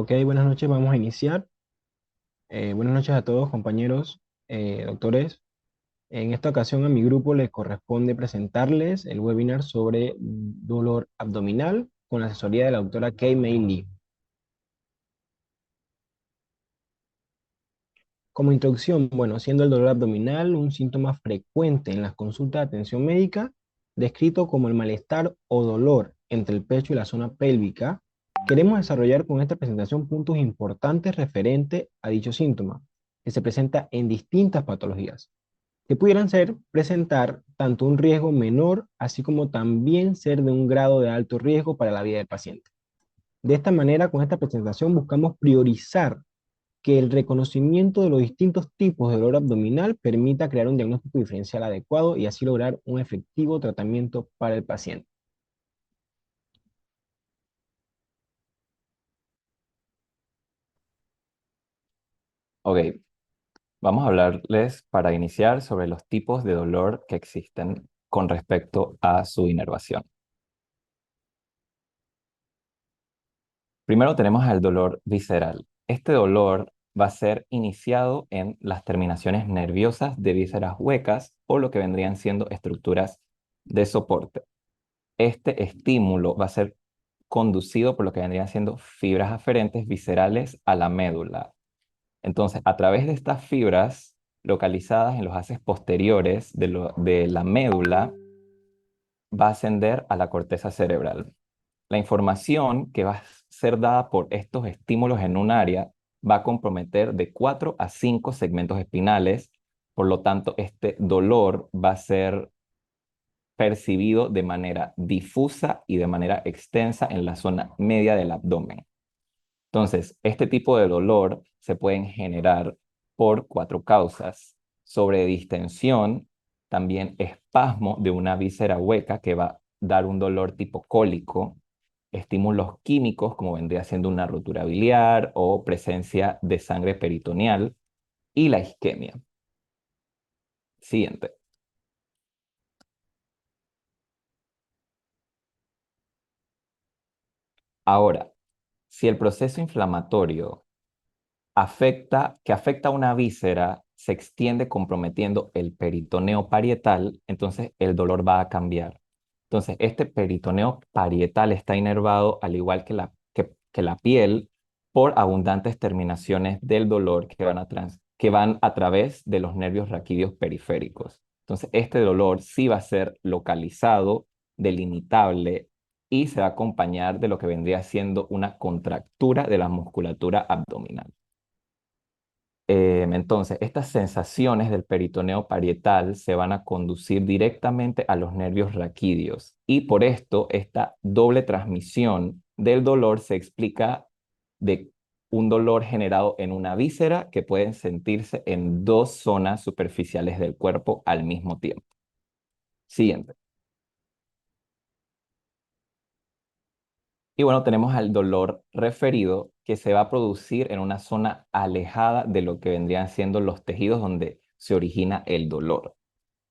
Ok, buenas noches, vamos a iniciar. Buenas noches a todos, compañeros, doctores. En esta ocasión a mi grupo les corresponde presentarles el webinar sobre dolor abdominal con la asesoría de la doctora Kay Mei Lee. Como introducción, bueno, siendo el dolor abdominal un síntoma frecuente en las consultas de atención médica, descrito como el malestar o dolor entre el pecho y la zona pélvica, queremos desarrollar con esta presentación puntos importantes referentes a dicho síntoma, que se presenta en distintas patologías, que pudieran ser presentar tanto un riesgo menor, así como también ser de un grado de alto riesgo para la vida del paciente. De esta manera, con esta presentación buscamos priorizar que el reconocimiento de los distintos tipos de dolor abdominal permita crear un diagnóstico diferencial adecuado y así lograr un efectivo tratamiento para el paciente. Ok, vamos a hablarles para iniciar sobre los tipos de dolor que existen con respecto a su inervación. Primero tenemos el dolor visceral. Este dolor va a ser iniciado en las terminaciones nerviosas de vísceras huecas o lo que vendrían siendo estructuras de soporte. Este estímulo va a ser conducido por lo que vendrían siendo fibras aferentes viscerales a la médula. Entonces, a través de estas fibras localizadas en los haces posteriores de la médula, va a ascender a la corteza cerebral. La información que va a ser dada por estos estímulos en un área va a comprometer de 4 a 5 segmentos espinales, por lo tanto, este dolor va a ser percibido de manera difusa y de manera extensa en la zona media del abdomen. Entonces, este tipo de dolor se pueden generar por 4 causas: sobredistensión, también espasmo de una víscera hueca que va a dar un dolor tipo cólico, estímulos químicos como vendría siendo una rotura biliar o presencia de sangre peritoneal y la isquemia. Siguiente. Ahora, si el proceso inflamatorio que afecta a una víscera se extiende comprometiendo el peritoneo parietal, entonces el dolor va a cambiar. Entonces, este peritoneo parietal está inervado al igual que la piel por abundantes terminaciones del dolor que van a través de los nervios raquídeos periféricos. Entonces, este dolor sí va a ser localizado, delimitable y se va a acompañar de lo que vendría siendo una contractura de la musculatura abdominal. Entonces, estas sensaciones del peritoneo parietal se van a conducir directamente a los nervios raquídeos y por esto esta doble transmisión del dolor se explica de un dolor generado en una víscera que pueden sentirse en dos zonas superficiales del cuerpo al mismo tiempo. Siguiente. Y bueno, tenemos al dolor referido que se va a producir en una zona alejada de lo que vendrían siendo los tejidos donde se origina el dolor.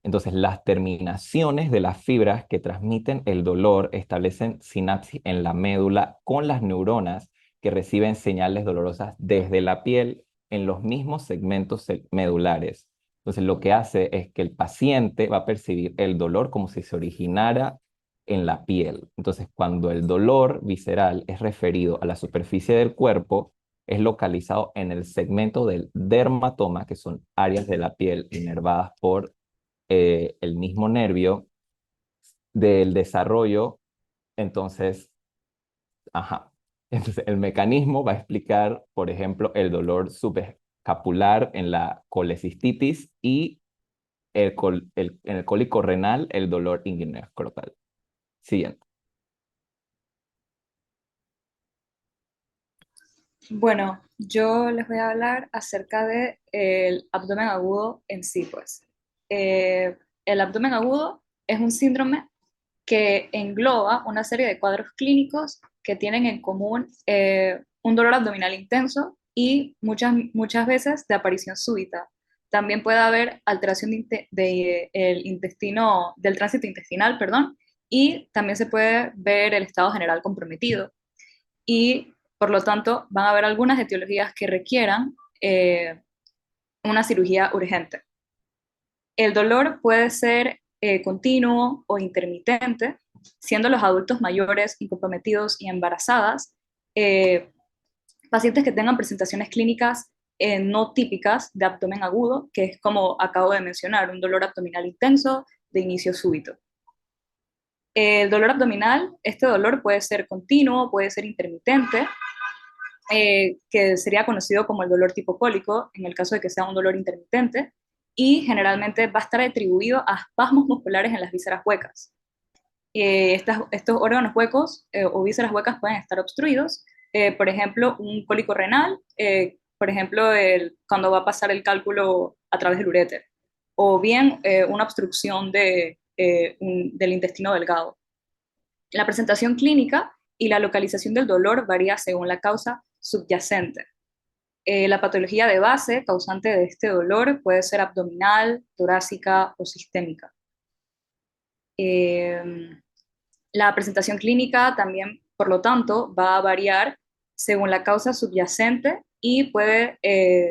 Entonces, las terminaciones de las fibras que transmiten el dolor establecen sinapsis en la médula con las neuronas que reciben señales dolorosas desde la piel en los mismos segmentos medulares. Entonces, lo que hace es que el paciente va a percibir el dolor como si se originara en la piel. Entonces, cuando el dolor visceral es referido a la superficie del cuerpo, es localizado en el segmento del dermatoma, que son áreas de la piel inervadas por el mismo nervio del desarrollo. Entonces, ajá. Entonces, el mecanismo va a explicar, por ejemplo, el dolor subescapular en la colecistitis y en el cólico renal, el dolor inguineo-escrotal. Siguiente. Bueno, yo les voy a hablar acerca de el abdomen agudo en sí, pues. El abdomen agudo es un síndrome que engloba una serie de cuadros clínicos que tienen en común un dolor abdominal intenso y muchas veces de aparición súbita. También puede haber alteración el intestino, del tránsito intestinal, perdón, y también se puede ver el estado general comprometido. Y Por lo tanto, van a haber algunas etiologías que requieran una cirugía urgente. El dolor puede ser continuo o intermitente, siendo los adultos mayores, incomprometidos y embarazadas, eh, pacientes que tengan presentaciones clínicas no típicas de abdomen agudo, que es como acabo de mencionar, un dolor abdominal intenso de inicio súbito. El dolor abdominal, este dolor puede ser continuo, puede ser intermitente, que sería conocido como el dolor tipo cólico, en el caso de que sea un dolor intermitente, y generalmente va a estar atribuido a espasmos musculares en las vísceras huecas. Estos órganos huecos o vísceras huecas pueden estar obstruidos, por ejemplo, un cólico renal, por ejemplo, cuando va a pasar el cálculo a través del uréter, o bien una obstrucción del intestino delgado. La presentación clínica y la localización del dolor varía según la causa subyacente. La patología de base causante de este dolor puede ser abdominal, torácica o sistémica. La presentación clínica también, por lo tanto, va a variar según la causa subyacente y puede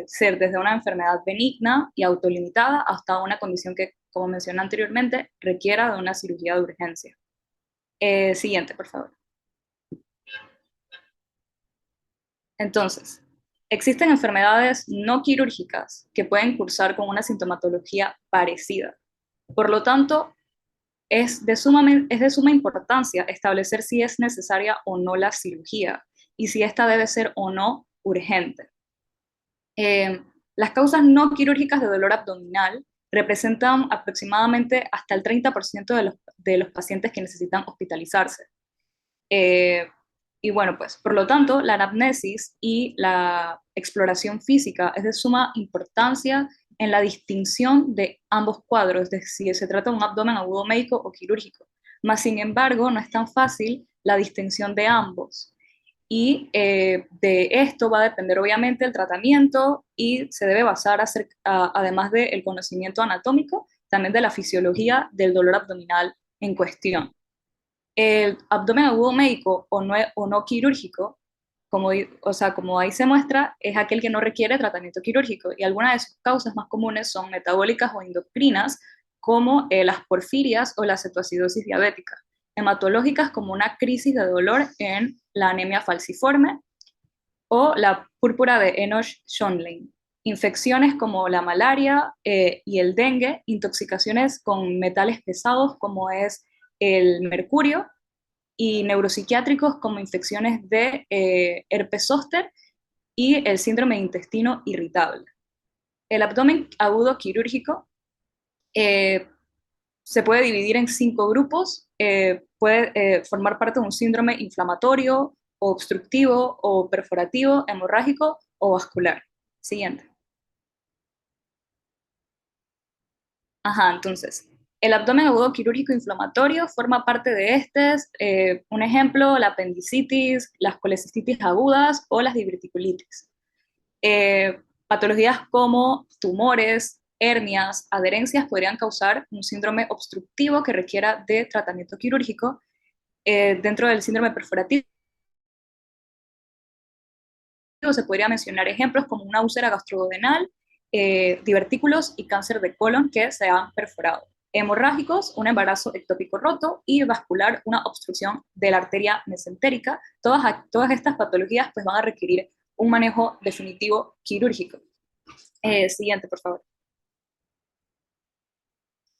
ser desde una enfermedad benigna y autolimitada hasta una condición que, como mencioné anteriormente, requiera de una cirugía de urgencia. Siguiente, por favor. Entonces, existen enfermedades no quirúrgicas que pueden cursar con una sintomatología parecida. Por lo tanto, es de suma importancia establecer si es necesaria o no la cirugía y si esta debe ser o no urgente. Las causas no quirúrgicas de dolor abdominal representan aproximadamente hasta el 30% de los pacientes que necesitan hospitalizarse. Y bueno, pues por lo tanto, la anamnesis y la exploración física es de suma importancia en la distinción de ambos cuadros, de si se trata de un abdomen agudo médico o quirúrgico. Mas, sin embargo, no es tan fácil la distinción de ambos. Y de esto va a depender obviamente el tratamiento y se debe basar, además del conocimiento anatómico, también de la fisiología del dolor abdominal en cuestión. El abdomen agudo médico o no quirúrgico, como ahí se muestra, es aquel que no requiere tratamiento quirúrgico, y algunas de sus causas más comunes son metabólicas o endocrinas, como las porfirias o la cetoacidosis diabética, hematológicas como una crisis de dolor en la anemia falciforme, o la púrpura de Enoch-Schönlein, infecciones como la malaria y el dengue, intoxicaciones con metales pesados como es el mercurio, y neuropsiquiátricos como infecciones de herpes zóster y el síndrome de intestino irritable. El abdomen agudo quirúrgico eh, se puede dividir en 5 grupos, puede formar parte de un síndrome inflamatorio, o obstructivo, o perforativo, hemorrágico o vascular. Siguiente. Ajá, entonces, el abdomen agudo quirúrgico inflamatorio forma parte de un ejemplo, la apendicitis, las colecistitis agudas o las diverticulitis. Patologías como tumores, hernias, adherencias podrían causar un síndrome obstructivo que requiera de tratamiento quirúrgico. Dentro del síndrome perforativo se podría mencionar ejemplos como una úlcera gastroduodenal, divertículos y cáncer de colon que se han perforado. Hemorrágicos, un embarazo ectópico roto, y vascular, una obstrucción de la arteria mesentérica. Todas estas patologías pues, van a requerir un manejo definitivo quirúrgico. Siguiente, por favor.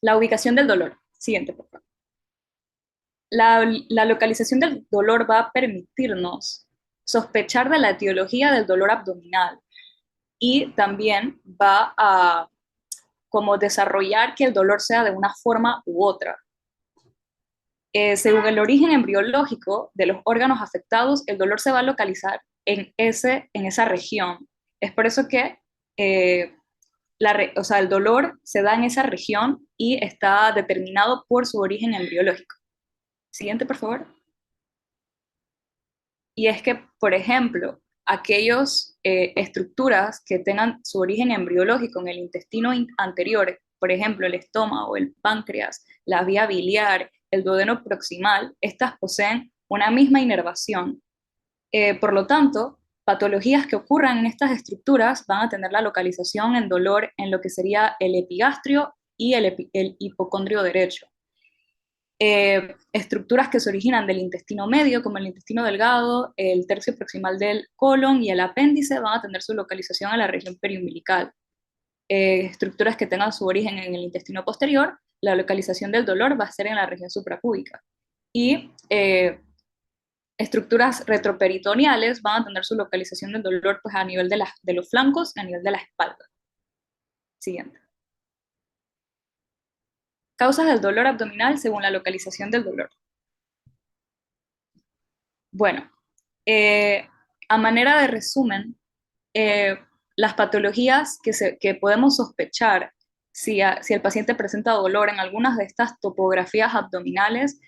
La ubicación del dolor. Siguiente, por favor. La localización del dolor va a permitirnos sospechar de la etiología del dolor abdominal, y también va a como desarrollar que el dolor sea de una forma u otra. Según el origen embriológico de los órganos afectados, el dolor se va a localizar en esa región. Es por eso que el dolor se da en esa región y está determinado por su origen embriológico. Siguiente, por favor. Y es que, por ejemplo, aquellas estructuras que tengan su origen embriológico en el intestino anterior, por ejemplo, el estómago, el páncreas, la vía biliar, el duodeno proximal, estas poseen una misma inervación. Por lo tanto, patologías que ocurran en estas estructuras van a tener la localización en dolor en lo que sería el epigastrio y el hipocondrio derecho. Estructuras que se originan del intestino medio, como el intestino delgado, el tercio proximal del colon y el apéndice, van a tener su localización en la región periumbilical. Estructuras que tengan su origen en el intestino posterior, la localización del dolor va a ser en la región suprapúbica. Y estructuras retroperitoneales van a tener su localización del dolor pues, a nivel de los flancos y a nivel de la espalda. Siguiente. Causas del dolor abdominal según la localización del dolor. Bueno, a manera de resumen, las patologías que podemos sospechar si el paciente presenta dolor en algunas de estas topografías abdominales,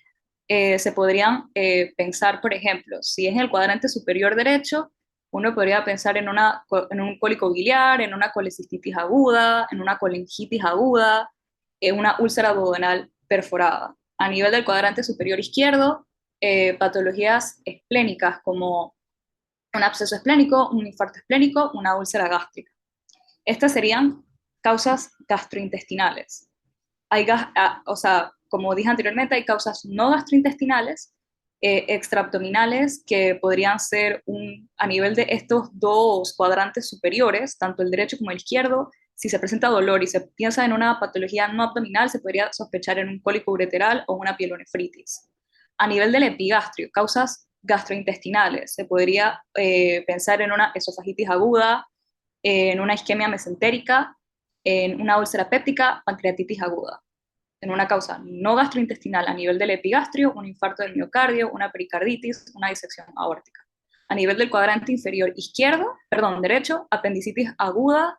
se podrían pensar, por ejemplo, si es en el cuadrante superior derecho, uno podría pensar en un cólico biliar, en una colecistitis aguda, en una colingitis aguda, en una úlcera duodenal perforada. A nivel del cuadrante superior izquierdo, patologías esplénicas como un absceso esplénico, un infarto esplénico, una úlcera gástrica. Estas serían causas gastrointestinales. O sea, como dije anteriormente, hay causas no gastrointestinales, extraabdominales, que podrían ser a nivel de estos dos cuadrantes superiores, tanto el derecho como el izquierdo. Si se presenta dolor y se piensa en una patología no abdominal, se podría sospechar en un cólico ureteral o una pielonefritis. A nivel del epigastrio, causas gastrointestinales, se podría pensar en una esofagitis aguda, en una isquemia mesentérica, en una úlcera péptica, pancreatitis aguda. En una causa no gastrointestinal a nivel del epigastrio, un infarto del miocardio, una pericarditis, una disección aórtica. A nivel del cuadrante inferior derecho, apendicitis aguda,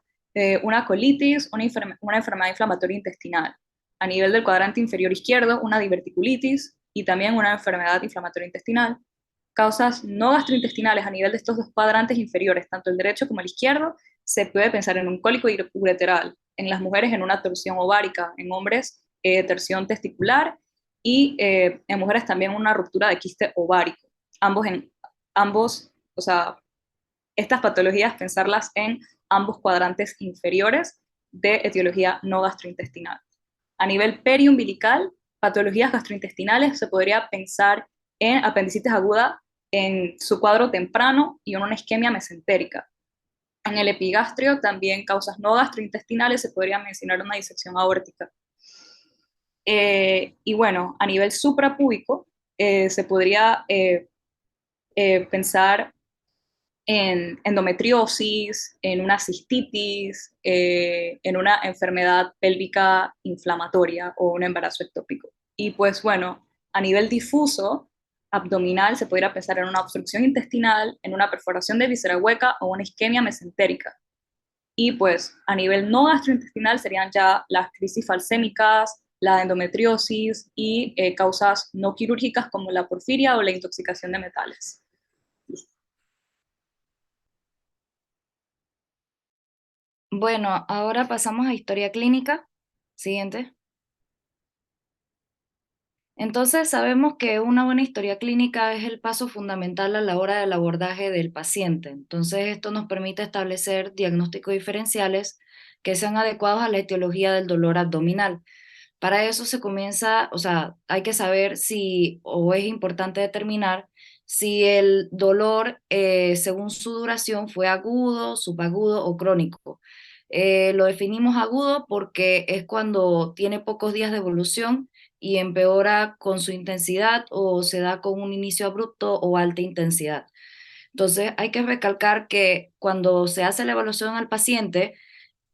una colitis, una enfermedad inflamatoria intestinal. A nivel del cuadrante inferior izquierdo, una diverticulitis y también una enfermedad inflamatoria intestinal. Causas no gastrointestinales a nivel de estos dos cuadrantes inferiores, tanto el derecho como el izquierdo, se puede pensar en un cólico ureteral, en las mujeres en una torsión ovárica, en hombres torsión testicular y en mujeres también una ruptura de quiste ovárico. O sea, estas patologías pensarlas en ambos cuadrantes inferiores de etiología no gastrointestinal. A nivel periumbilical, patologías gastrointestinales se podría pensar en apendicitis aguda en su cuadro temprano y en una isquemia mesentérica. En el epigastrio, también causas no gastrointestinales, se podría mencionar una disección aórtica. Y bueno, a nivel suprapúbico, se podría pensar en endometriosis, en una cistitis, en una enfermedad pélvica inflamatoria o un embarazo ectópico. Y pues bueno, a nivel difuso, abdominal, se podría pensar en una obstrucción intestinal, en una perforación de víscera hueca o una isquemia mesentérica. Y pues a nivel no gastrointestinal serían ya las crisis falsémicas, la endometriosis y causas no quirúrgicas como la porfiria o la intoxicación de metales. Bueno, ahora pasamos a historia clínica. Siguiente. Entonces, sabemos que una buena historia clínica es el paso fundamental a la hora del abordaje del paciente. Entonces, esto nos permite establecer diagnósticos diferenciales que sean adecuados a la etiología del dolor abdominal. Para eso se comienza, o sea, hay que saber si, o es importante determinar si el dolor, según su duración, fue agudo, subagudo o crónico. Lo definimos agudo porque es cuando tiene pocos días de evolución y empeora con su intensidad o se da con un inicio abrupto o alta intensidad. Entonces, hay que recalcar que cuando se hace la evaluación al paciente,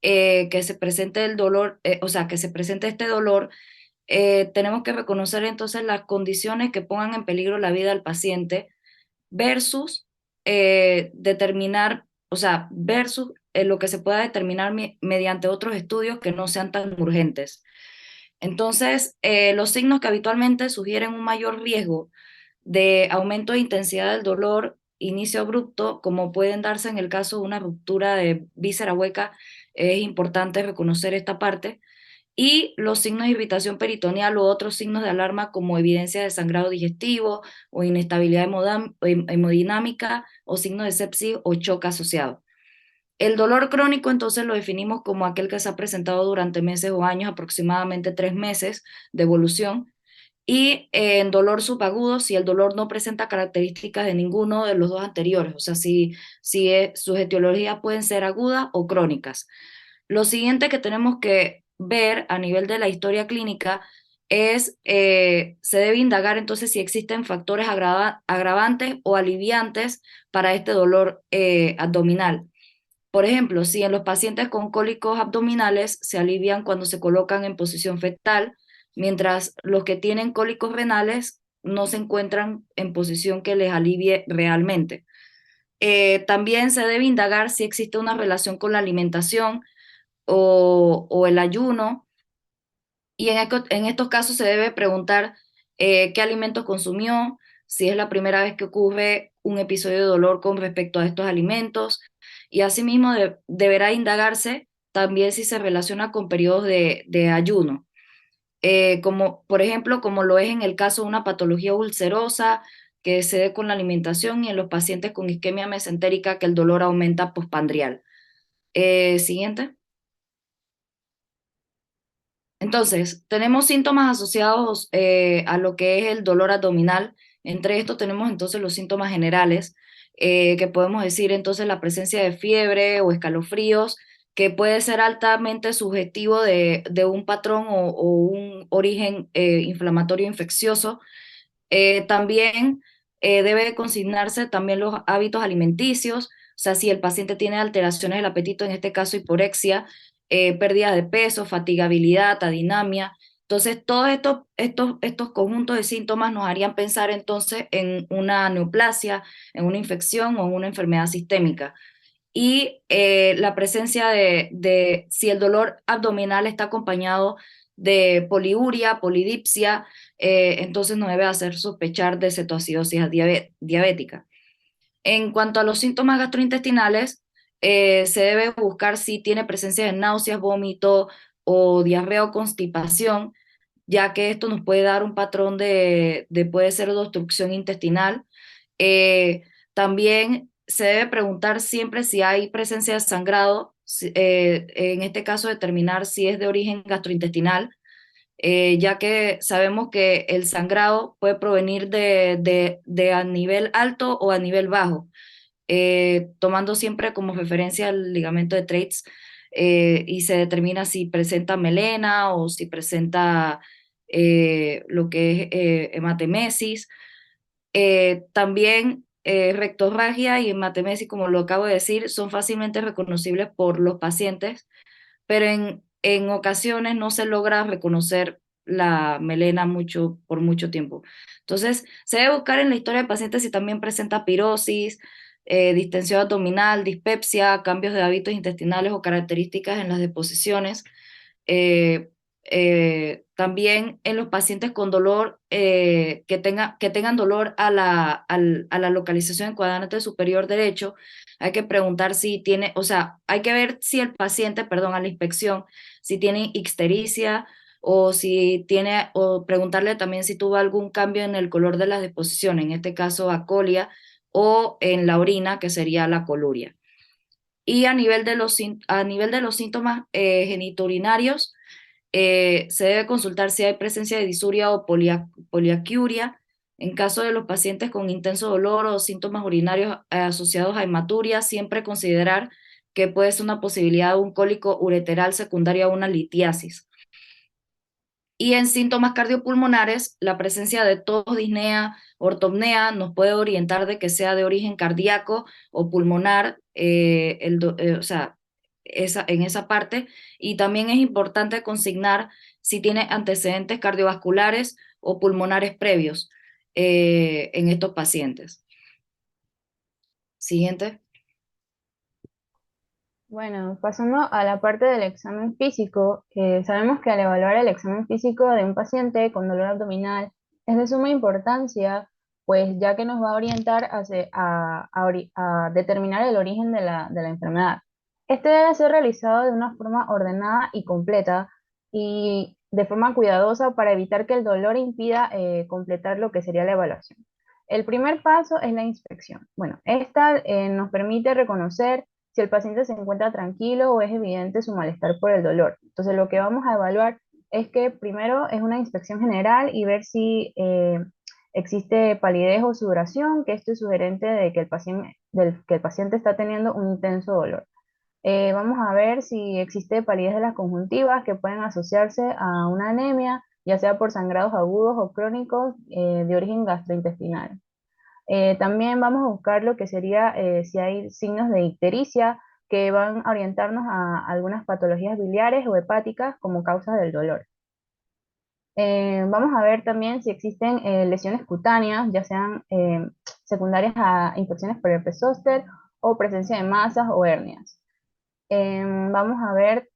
que se presente el dolor, o sea, que se presente este dolor, tenemos que reconocer entonces las condiciones que pongan en peligro la vida del paciente versus determinar, o sea, versus lo que se pueda determinar mediante otros estudios que no sean tan urgentes. Entonces, los signos que habitualmente sugieren un mayor riesgo de aumento de intensidad del dolor, inicio abrupto, como pueden darse en el caso de una ruptura de víscera hueca, es importante reconocer esta parte. y los signos de irritación peritoneal u otros signos de alarma como evidencia de sangrado digestivo o inestabilidad hemodinámica o signos de sepsis o shock asociado. El dolor crónico entonces lo definimos como aquel que se ha presentado durante meses o años, aproximadamente 3 meses de evolución. Y en dolor subagudo, si el dolor no presenta características de ninguno de los dos anteriores, o sea, si sus etiologías pueden ser agudas o crónicas. Lo siguiente que tenemos que ver a nivel de la historia clínica es, se debe indagar entonces si existen factores agravantes o aliviantes para este dolor abdominal. Por ejemplo, si en los pacientes con cólicos abdominales se alivian cuando se colocan en posición fetal, mientras los que tienen cólicos renales no se encuentran en posición que les alivie realmente. También se debe indagar si existe una relación con la alimentación o el ayuno, y en estos casos se debe preguntar qué alimentos consumió, si es la primera vez que ocurre un episodio de dolor con respecto a estos alimentos, y asimismo deberá indagarse también si se relaciona con periodos de ayuno, como por ejemplo, como lo es en el caso de una patología ulcerosa que se dé con la alimentación y en los pacientes con isquemia mesentérica que el dolor aumenta postpandrial. Siguiente. Entonces, tenemos síntomas asociados a lo que es el dolor abdominal. Entre estos tenemos entonces los síntomas generales, que podemos decir entonces la presencia de fiebre o escalofríos, que puede ser altamente sugestivo de un patrón o un origen inflamatorio infeccioso. También debe consignarse también los hábitos alimenticios, o sea, si el paciente tiene alteraciones del apetito, en este caso hiporexia, pérdida de peso, fatigabilidad, adinamia. Entonces, todos estos conjuntos de síntomas nos harían pensar entonces en una neoplasia, en una infección o en una enfermedad sistémica. Y la presencia si el dolor abdominal está acompañado de poliuria, polidipsia, entonces nos debe hacer sospechar de cetoacidosis diabética. En cuanto a los síntomas gastrointestinales, se debe buscar si tiene presencia de náuseas, vómito o diarrea o constipación, ya que esto nos puede dar un patrón puede ser de obstrucción intestinal. También se debe preguntar siempre si hay presencia de sangrado, en este caso determinar si es de origen gastrointestinal, ya que sabemos que el sangrado puede provenir de a nivel alto o a nivel bajo, tomando siempre como referencia el ligamento de Treitz, y se determina si presenta melena o si presenta lo que es hematemesis. También rectorragia y hematemesis, como lo acabo de decir, son fácilmente reconocibles por los pacientes, pero en ocasiones no se logra reconocer la melena por mucho tiempo. Entonces, se debe buscar en la historia del paciente si también presenta pirosis, distensión abdominal, dispepsia, cambios de hábitos intestinales o características en las deposiciones. Eh, También en los pacientes con dolor, que tengan dolor a la localización en cuadrante superior derecho, hay que preguntar si tiene, o sea, hay que ver si el paciente, perdón, a la inspección, si tiene ictericia o si tiene, o preguntarle también si tuvo algún cambio en el color de las deposiciones, en este caso acolia, o en la orina, que sería la coluria. Y a nivel de los síntomas genitourinarios, se debe consultar si hay presencia de disuria o poliaquiuria. En caso de los pacientes con intenso dolor o síntomas urinarios asociados a hematuria, siempre considerar que puede ser una posibilidad de un cólico ureteral secundario a una litiasis. Y en síntomas cardiopulmonares, la presencia de tos, disnea, ortopnea nos puede orientar de que sea de origen cardíaco o pulmonar, o sea, en esa parte. Y también es importante consignar si tiene antecedentes cardiovasculares o pulmonares previos en estos pacientes. Siguiente. Bueno, pasando a la parte del examen físico, sabemos que al evaluar el examen físico de un paciente con dolor abdominal es de suma importancia, pues ya que nos va a orientar a determinar el origen de la enfermedad. Este debe ser realizado de una forma ordenada y completa, y de forma cuidadosa para evitar que el dolor impida completar lo que sería la evaluación. El primer paso es la inspección. Bueno, esta nos permite reconocer si el paciente se encuentra tranquilo o es evidente su malestar por el dolor. Entonces, lo que vamos a evaluar es que primero es una inspección general y ver si existe palidez o sudoración, que esto es sugerente de que que el paciente está teniendo un intenso dolor. Vamos a ver si existe palidez de las conjuntivas que pueden asociarse a una anemia, ya sea por sangrados agudos o crónicos de origen gastrointestinal. También vamos a buscar lo que sería si hay signos de ictericia que van a orientarnos a algunas patologías biliares o hepáticas como causa del dolor. Vamos a ver también si existen lesiones cutáneas, ya sean secundarias a infecciones por herpes zóster o presencia de masas o hernias. Vamos a ver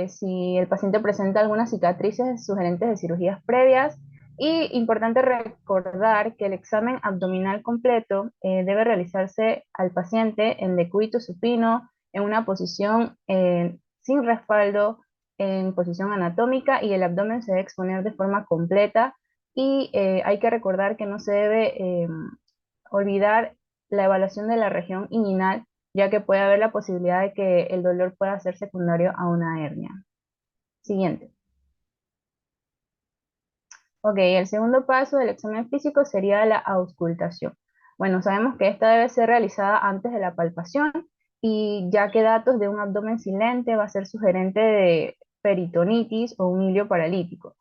si el paciente presenta algunas cicatrices sugerentes de cirugías previas. Y importante recordar que el examen abdominal completo debe realizarse al paciente en decúbito supino, en una posición sin respaldo, en posición anatómica, y el abdomen se debe exponer de forma completa. Y hay que recordar que no se debe olvidar la evaluación de la región inguinal, ya que puede haber la posibilidad de que el dolor pueda ser secundario a una hernia. Siguiente. Ok, el segundo paso del examen físico sería la auscultación. Bueno, sabemos que esta debe ser realizada antes de la palpación, y ya que datos de un abdomen silente va a ser sugerente de peritonitis o un hilio paralítico.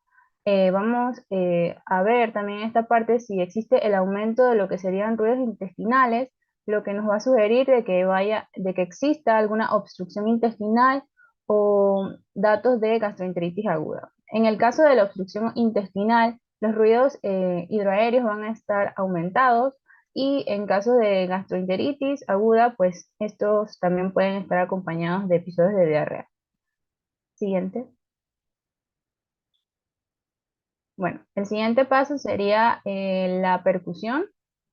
Vamos a ver también en esta parte si existe el aumento de lo que serían ruidos intestinales, lo que nos va a sugerir de que exista alguna obstrucción intestinal o datos de gastroenteritis aguda. En el caso de la obstrucción intestinal, los ruidos hidroaéreos van a estar aumentados, y en caso de gastroenteritis aguda, pues estos también pueden estar acompañados de episodios de diarrea. Siguiente. Bueno, el siguiente paso sería la percusión,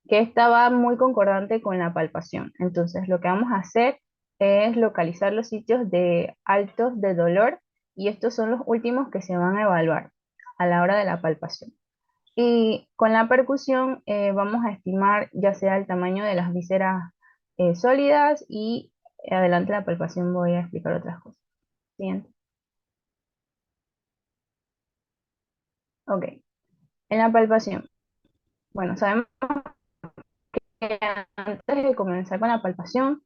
que esta va muy concordante con la palpación. Entonces, lo que vamos a hacer es localizar los sitios de altos de dolor, y estos son los últimos que se van a evaluar a la hora de la palpación. Y con la percusión vamos a estimar ya sea el tamaño de las vísceras sólidas, y adelante la palpación voy a explicar otras cosas. Siguiente. Ok, en la palpación. Bueno, sabemos que antes de comenzar con la palpación,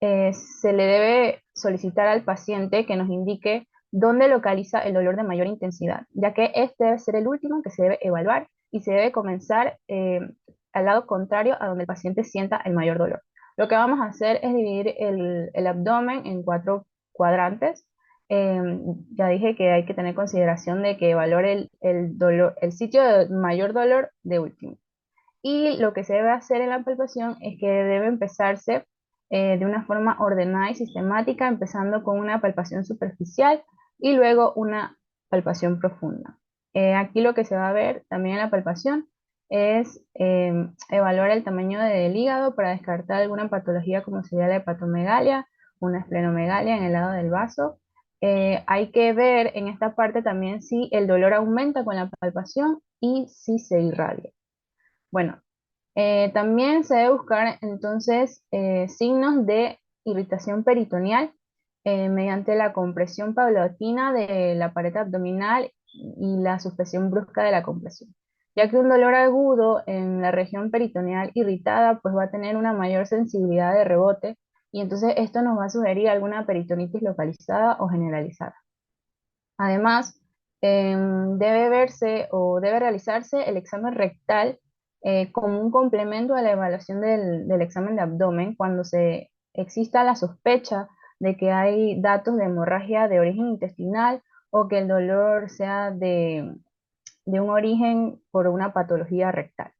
se le debe solicitar al paciente que nos indique dónde localiza el dolor de mayor intensidad, ya que este debe ser el último que se debe evaluar, y se debe comenzar al lado contrario a donde el paciente sienta el mayor dolor. Lo que vamos a hacer es dividir el abdomen en 4 cuadrantes. Eh, ya dije que hay que tener consideración de que valore dolor, el sitio de mayor dolor de último. Y lo que se debe hacer en la palpación es que debe empezarse de una forma ordenada y sistemática, empezando con una palpación superficial y luego una palpación profunda. Aquí lo que se va a ver también en la palpación es evaluar el tamaño del hígado para descartar alguna patología como sería la hepatomegalia, una esplenomegalia en el lado del vaso. Hay que ver en esta parte también si el dolor aumenta con la palpación y si se irradia. Bueno, también se debe buscar entonces signos de irritación peritoneal mediante la compresión paulatina de la pared abdominal y la suspensión brusca de la compresión, ya que un dolor agudo en la región peritoneal irritada pues va a tener una mayor sensibilidad de rebote, y entonces esto nos va a sugerir alguna peritonitis localizada o generalizada. Además, debe verse o debe realizarse el examen rectal como un complemento a la evaluación del examen de abdomen cuando se exista la sospecha de que hay datos de hemorragia de origen intestinal, o que el dolor sea de un origen por una patología rectal.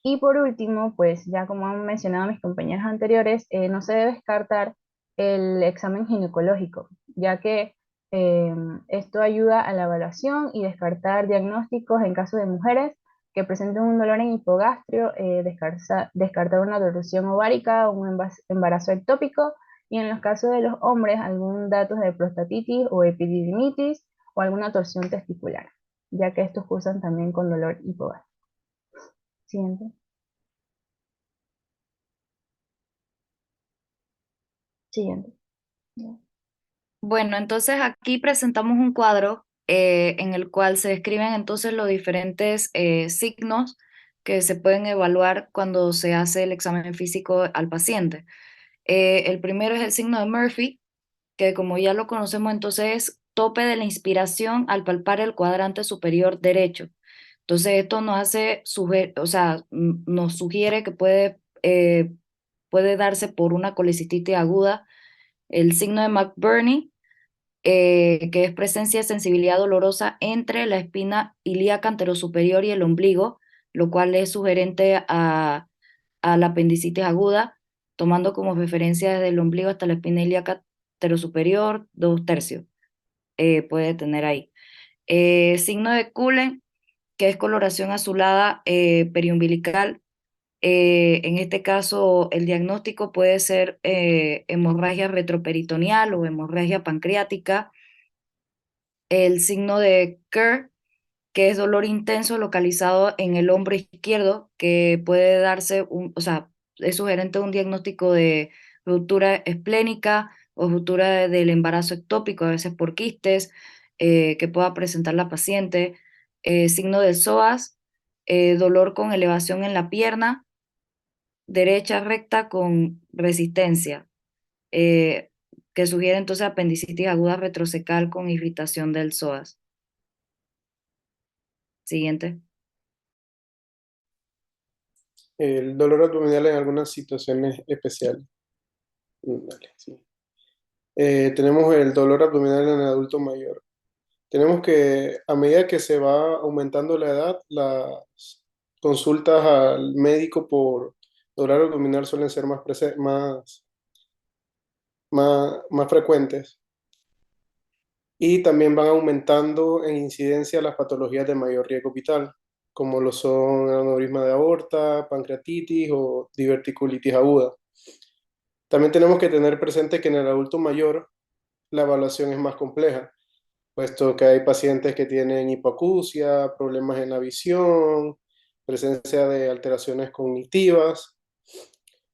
Y por último, pues ya como han mencionado mis compañeros anteriores, no se debe descartar el examen ginecológico, ya que eh, esto ayuda a la evaluación y descartar diagnósticos en caso de mujeres que presenten un dolor en hipogastrio, descartar una torsión ovárica, un embarazo ectópico, y en los casos de los hombres algún datos de prostatitis o epididimitis, o alguna torsión testicular, ya que estos cursan también con dolor hipogástrico. Siguiente. Siguiente. Bueno, entonces aquí presentamos un cuadro en el cual se describen entonces los diferentes signos que se pueden evaluar cuando se hace el examen físico al paciente. El primero es el signo de Murphy, que como ya lo conocemos entonces es tope de la inspiración al palpar el cuadrante superior derecho. Entonces esto nos hace, o sea, nos sugiere que puede darse por una colecistitis aguda. El signo de McBurney, que es presencia de sensibilidad dolorosa entre la espina ilíaca anterosuperior y el ombligo, lo cual es sugerente a la apendicitis aguda, tomando como referencia desde el ombligo hasta la espina ilíaca anterosuperior, 2/3, puede tener ahí. Signo de Cullen, que es coloración azulada periumbilical. En este caso, el diagnóstico puede ser hemorragia retroperitoneal o hemorragia pancreática. El signo de Kerr, que es dolor intenso localizado en el hombro izquierdo, que puede darse, o sea, es sugerente de un diagnóstico de ruptura esplénica o ruptura del embarazo ectópico, a veces por quistes, que pueda presentar la paciente. Signo del psoas, dolor con elevación en la pierna derecha recta con resistencia, eh, que sugiere entonces apendicitis aguda retrocecal con irritación del psoas. Siguiente. El dolor abdominal en algunas situaciones especiales. Vale, sí. Tenemos el dolor abdominal en el adulto mayor. Tenemos que, a medida que se va aumentando la edad, las consultas al médico por dolor abdominal suelen ser más frecuentes. Y también van aumentando en incidencia las patologías de mayor riesgo vital, como lo son el aneurisma de aorta, pancreatitis o diverticulitis aguda. También tenemos que tener presente que en el adulto mayor la evaluación es más compleja, puesto que hay pacientes que tienen hipoacusia, problemas en la visión, presencia de alteraciones cognitivas.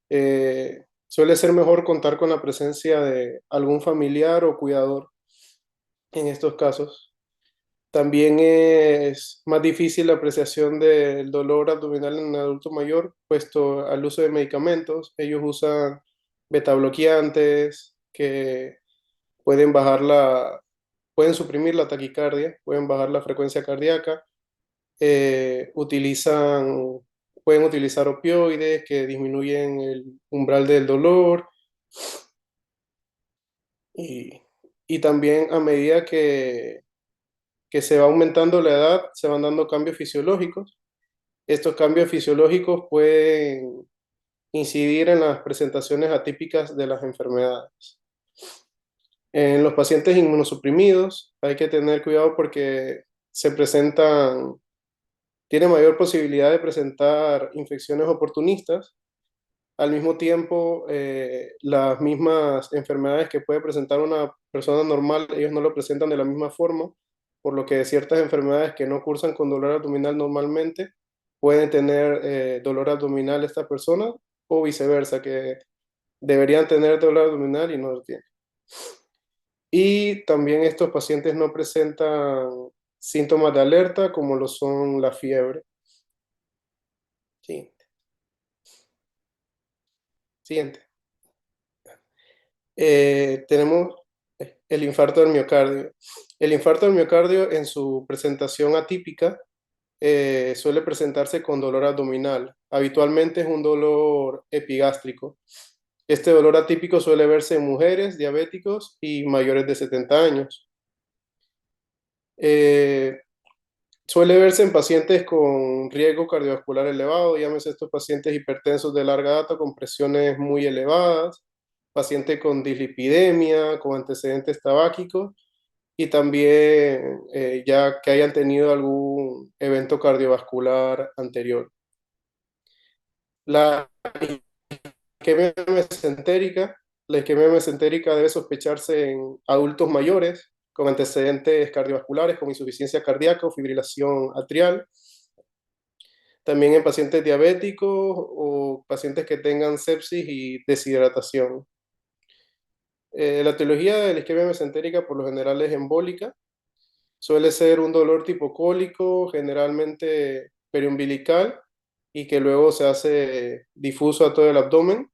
Suele ser mejor contar con la presencia de algún familiar o cuidador en estos casos. También es más difícil la apreciación del dolor abdominal en el adulto mayor, puesto al uso de medicamentos. Ellos usan betabloqueantes que pueden pueden suprimir la taquicardia, pueden bajar la frecuencia cardíaca, eh, utilizan, pueden utilizar opioides que disminuyen el umbral del dolor y, y también a medida que se va aumentando la edad, se van dando cambios fisiológicos. Estos cambios fisiológicos pueden incidir en las presentaciones atípicas de las enfermedades. En los pacientes inmunosuprimidos hay que tener cuidado porque tiene mayor posibilidad de presentar infecciones oportunistas. Al mismo tiempo, las mismas enfermedades que puede presentar una persona normal, ellos no lo presentan de la misma forma, por lo que ciertas enfermedades que no cursan con dolor abdominal normalmente pueden tener dolor abdominal estas personas o viceversa, que deberían tener dolor abdominal y no lo tienen. Y también estos pacientes no presentan síntomas de alerta como lo son la fiebre. Sí. Siguiente. Tenemos el infarto del miocardio. El infarto del miocardio en su presentación atípica suele presentarse con dolor abdominal. Habitualmente es un dolor epigástrico. Este dolor atípico suele verse en mujeres, diabéticos y mayores de 70 años. Suele verse en pacientes con riesgo cardiovascular elevado, llámese estos pacientes hipertensos de larga data con presiones muy elevadas, pacientes con dislipidemia, con antecedentes tabáquicos y también ya que hayan tenido algún evento cardiovascular anterior. La isquemia mesentérica, la isquemia mesentérica debe sospecharse en adultos mayores con antecedentes cardiovasculares como insuficiencia cardíaca o fibrilación atrial. También en pacientes diabéticos o pacientes que tengan sepsis y deshidratación. La etiología de la isquemia mesentérica por lo general es embólica. Suele ser un dolor tipo cólico, generalmente periumbilical, y que luego se hace difuso a todo el abdomen.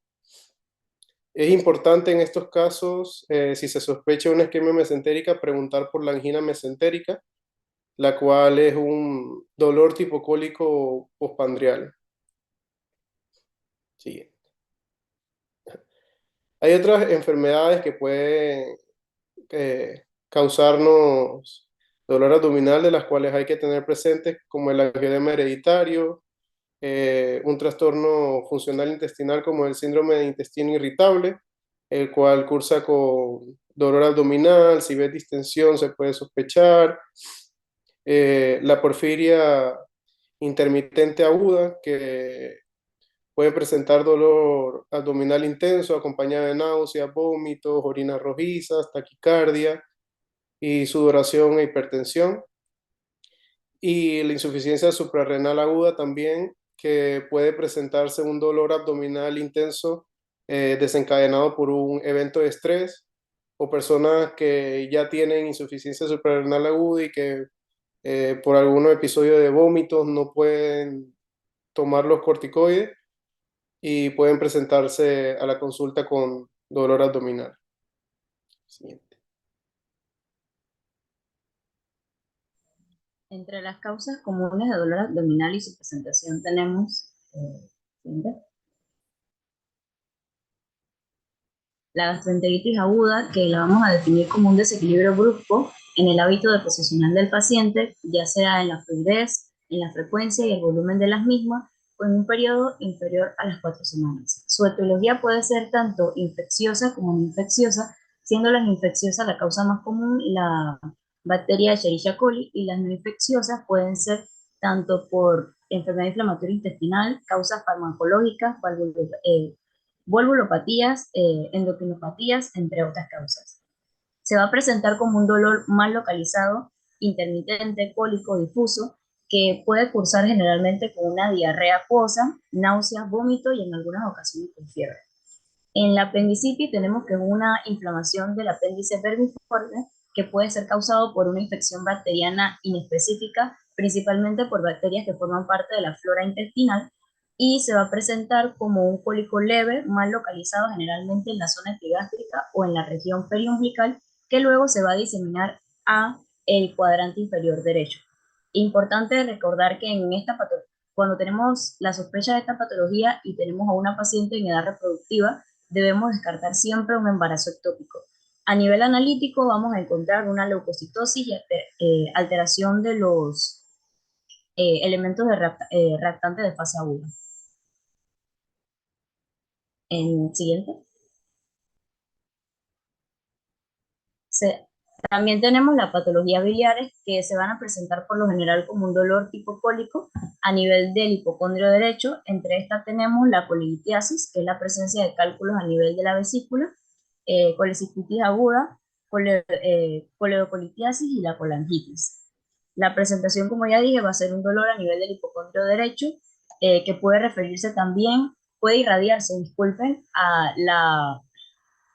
Es importante en estos casos, si se sospecha una isquemia mesentérica, preguntar por la angina mesentérica, la cual es un dolor tipo cólico postpandrial. Siguiente. Hay otras enfermedades que pueden causarnos dolor abdominal, de las cuales hay que tener presentes, como el angioedema hereditario, un trastorno funcional intestinal como el síndrome de intestino irritable, el cual cursa con dolor abdominal. Si ves distensión se puede sospechar. La porfiria intermitente aguda, que puede presentar dolor abdominal intenso acompañado de náuseas, vómitos, orinas rojizas, taquicardia y sudoración e hipertensión. Y la insuficiencia suprarrenal aguda también, que puede presentarse un dolor abdominal intenso desencadenado por un evento de estrés, o personas que ya tienen insuficiencia suprarrenal aguda y que por algún episodio de vómitos no pueden tomar los corticoides y pueden presentarse a la consulta con dolor abdominal. Siguiente. Entre las causas comunes de dolor abdominal y su presentación tenemos la gastroenteritis aguda, que la vamos a definir como un desequilibrio brusco en el hábito de posicional del paciente, ya sea en la fluidez, en la frecuencia y el volumen de las mismas, o en un periodo inferior a las 4 semanas. Su etiología puede ser tanto infecciosa como no infecciosa, siendo las infecciosas la causa más común, la bacteria Escherichia coli, y las no infecciosas pueden ser tanto por enfermedad inflamatoria intestinal, causas farmacológicas, valvulopatías, endocrinopatías, entre otras causas. Se va a presentar como un dolor mal localizado, intermitente, cólico, difuso, que puede cursar generalmente con una diarrea acuosa, náuseas, vómito y en algunas ocasiones con fiebre. En la apendicitis tenemos que es una inflamación del apéndice vermiforme, que puede ser causado por una infección bacteriana inespecífica, principalmente por bacterias que forman parte de la flora intestinal, y se va a presentar como un cólico leve, mal localizado generalmente en la zona epigástrica o en la región periumbilical, que luego se va a diseminar a el cuadrante inferior derecho. Importante recordar que en esta cuando tenemos la sospecha de esta patología y tenemos a una paciente en edad reproductiva, debemos descartar siempre un embarazo ectópico. A nivel analítico vamos a encontrar una leucocitosis y alteración de los elementos reactantes de fase aguda. En siguiente. También tenemos las patologías biliares, que se van a presentar por lo general como un dolor tipo cólico a nivel del hipocondrio derecho. Entre estas tenemos la colelitiasis, que es la presencia de cálculos a nivel de la vesícula, colecistitis aguda, coledocolitiasis y la colangitis. La presentación, como ya dije, va a ser un dolor a nivel del hipocondrio derecho, que puede referirse también, puede irradiarse, disculpen, a la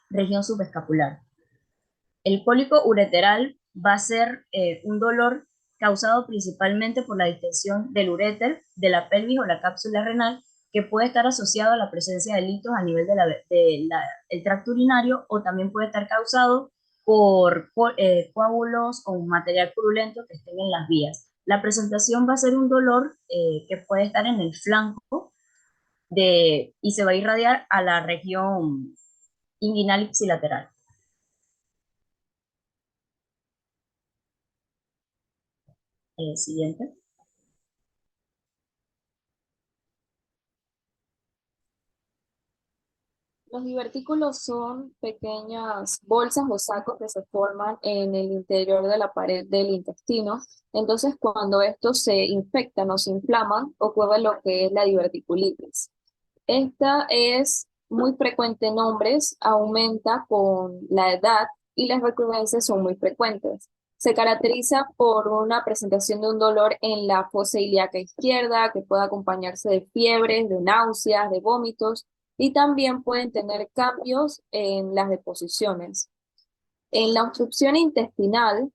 región subescapular. El cólico ureteral va a ser un dolor causado principalmente por la distensión del uréter, de la pelvis o la cápsula renal, que puede estar asociado a la presencia de litos a nivel del tracto urinario, o también puede estar causado por coágulos o un material purulento que estén en las vías. La presentación va a ser un dolor que puede estar en el flanco y se va a irradiar a la región inguinal ipsilateral. Siguiente. Los divertículos son pequeñas bolsas o sacos que se forman en el interior de la pared del intestino. Entonces, cuando estos se infectan o se inflaman, ocurre lo que es la diverticulitis. Esta es muy frecuente en hombres, aumenta con la edad y las recurrencias son muy frecuentes. Se caracteriza por una presentación de un dolor en la fosa ilíaca izquierda que puede acompañarse de fiebres, de náuseas, de vómitos y también pueden tener cambios en las deposiciones. En la obstrucción intestinal,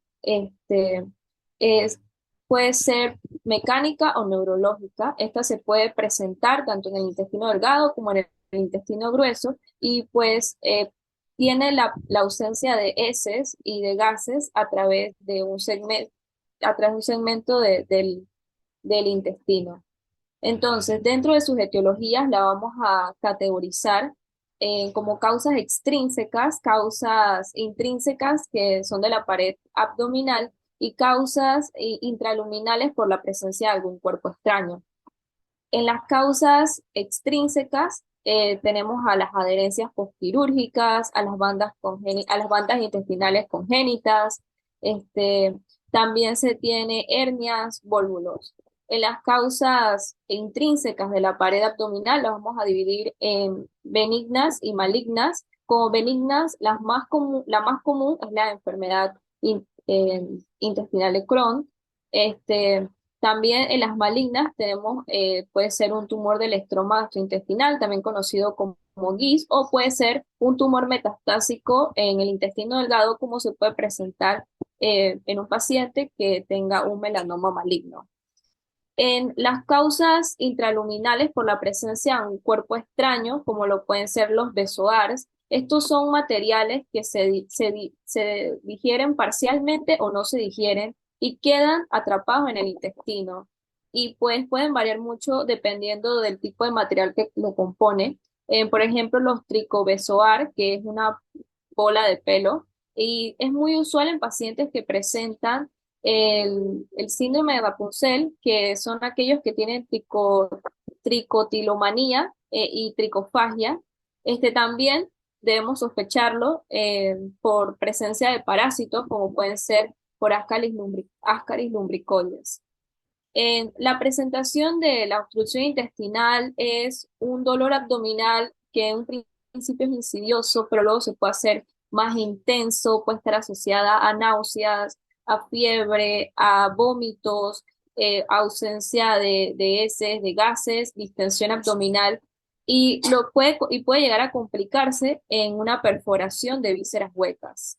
es, puede ser mecánica o neurológica. Esta se puede presentar tanto en el intestino delgado como en el intestino grueso y pues tiene la ausencia de heces y de gases a través de un segmento del intestino. Entonces, dentro de sus etiologías la vamos a categorizar como causas extrínsecas, causas intrínsecas que son de la pared abdominal y causas intraluminales por la presencia de algún cuerpo extraño. En las causas extrínsecas tenemos a las adherencias postquirúrgicas, a las bandas intestinales congénitas, también se tiene hernias, volvulos. En las causas intrínsecas de la pared abdominal las vamos a dividir en benignas y malignas. Como benignas, la más común es la enfermedad intestinal de Crohn. También en las malignas puede ser un tumor del estroma gastrointestinal, también conocido como GIS, o puede ser un tumor metastásico en el intestino delgado, como se puede presentar en un paciente que tenga un melanoma maligno. En las causas intraluminales por la presencia de un cuerpo extraño, como lo pueden ser los besoars, estos son materiales que se digieren parcialmente o no se digieren y quedan atrapados en el intestino. Y pues pueden variar mucho dependiendo del tipo de material que lo compone. Por ejemplo, los tricobesoar, que es una bola de pelo, y es muy usual en pacientes que presentan el síndrome de Rapunzel, que son aquellos que tienen tricotilomanía y tricofagia. También debemos sospecharlo por presencia de parásitos, como pueden ser por Ascaris lumbricoides. La presentación de la obstrucción intestinal es un dolor abdominal que en un principio es insidioso, pero luego se puede hacer más intenso, puede estar asociada a náuseas, a fiebre, a vómitos, ausencia de heces, de gases, distensión abdominal, y puede llegar a complicarse en una perforación de vísceras huecas.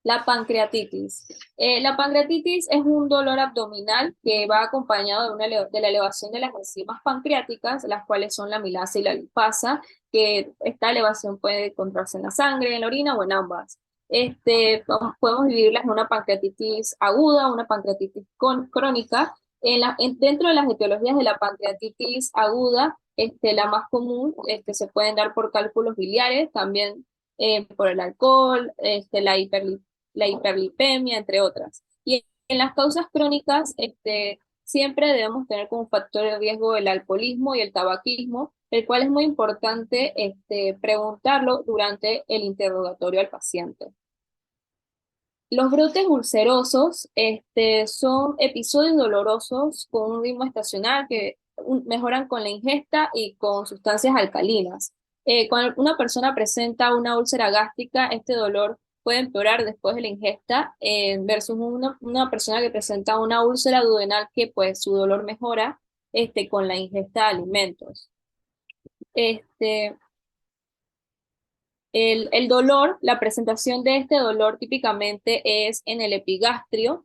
La pancreatitis. La pancreatitis es un dolor abdominal que va acompañado de la elevación de las enzimas pancreáticas, las cuales son la amilasa y la lipasa, que esta elevación puede encontrarse en la sangre, en la orina o en ambas. Podemos dividirlas en una pancreatitis aguda, una pancreatitis crónica. Dentro de las etiologías de la pancreatitis aguda, la más común se pueden dar por cálculos biliares, también por el alcohol, la hiperlipemia, entre otras. Y en las causas crónicas, siempre debemos tener como factor de riesgo el alcoholismo y el tabaquismo, el cual es muy importante preguntarlo durante el interrogatorio al paciente. Los brotes ulcerosos son episodios dolorosos con un ritmo estacional que mejoran con la ingesta y con sustancias alcalinas. Cuando una persona presenta una úlcera gástrica, este dolor puede empeorar después de la ingesta, versus una persona que presenta una úlcera duodenal que pues su dolor mejora con la ingesta de alimentos. El dolor, la presentación de este dolor típicamente es en el epigastrio,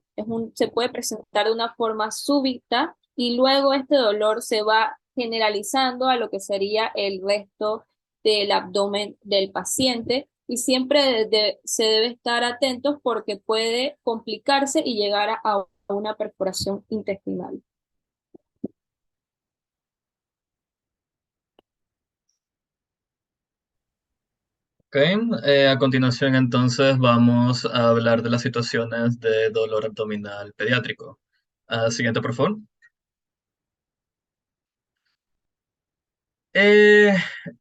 se puede presentar de una forma súbita y luego este dolor se va generalizando a lo que sería el resto del abdomen del paciente y siempre se debe estar atentos porque puede complicarse y llegar a una perforación intestinal. Ok, a continuación entonces vamos a hablar de las situaciones de dolor abdominal pediátrico. Siguiente, por favor. Eh,